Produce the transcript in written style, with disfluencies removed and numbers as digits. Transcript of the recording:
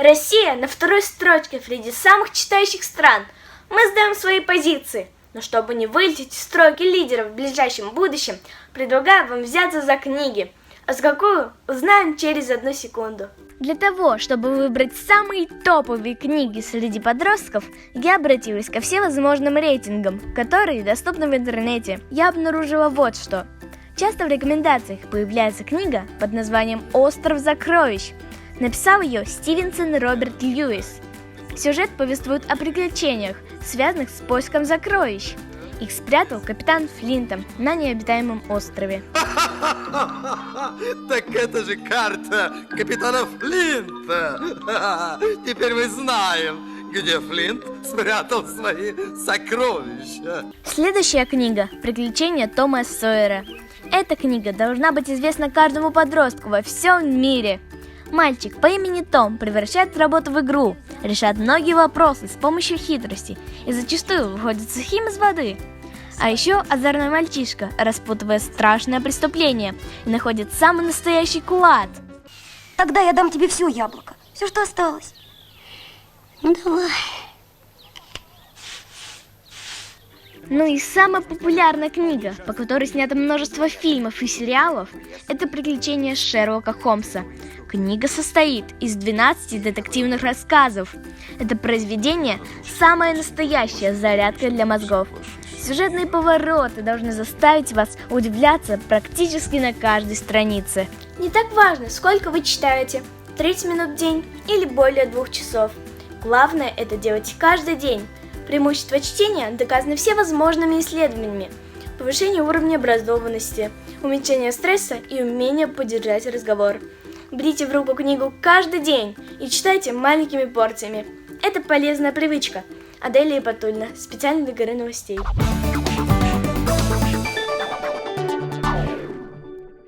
Россия на второй строчке среди самых читающих стран. Мы сдаем свои позиции. Но чтобы не вылететь из стройки лидеров в ближайшем будущем, предлагаю вам взяться за книги. А за какую, узнаем через 1 секунду. Для того, чтобы выбрать самые топовые книги среди подростков, я обратилась ко всевозможным рейтингам, которые доступны в интернете. Я обнаружила вот что. Часто в рекомендациях появляется книга под названием «Остров сокровищ». Написал ее Стивенсон Роберт Льюис. Сюжет повествует о приключениях, связанных с поиском сокровищ. Их спрятал капитан Флинтом на необитаемом острове. Так это же карта капитана Флинта! Теперь мы знаем, где Флинт спрятал свои сокровища. Следующая книга «Приключения Тома Сойера». Эта книга должна быть известна каждому подростку во всем мире. Мальчик по имени Том превращает работу в игру, решает многие вопросы с помощью хитрости и зачастую выходит сухим из воды. А еще озорной мальчишка распутывает страшное преступление и находит самый настоящий клад. Тогда я дам тебе все яблоко, все, что осталось. Ну давай. Ну и самая популярная книга, по которой снято множество фильмов и сериалов, это «Приключения Шерлока Холмса». Книга состоит из 12 детективных рассказов. Это произведение – самая настоящая зарядка для мозгов. Сюжетные повороты должны заставить вас удивляться практически на каждой странице. Не так важно, сколько вы читаете – 30 минут в день или более 2 часов. Главное – это делать каждый день. Преимущество чтения доказаны всевозможными исследованиями. Повышение уровня образованности, уменьшение стресса и умение поддержать разговор. Берите в руку книгу каждый день и читайте маленькими порциями. Это полезная привычка. Аделия Батульна, специально для Горы новостей.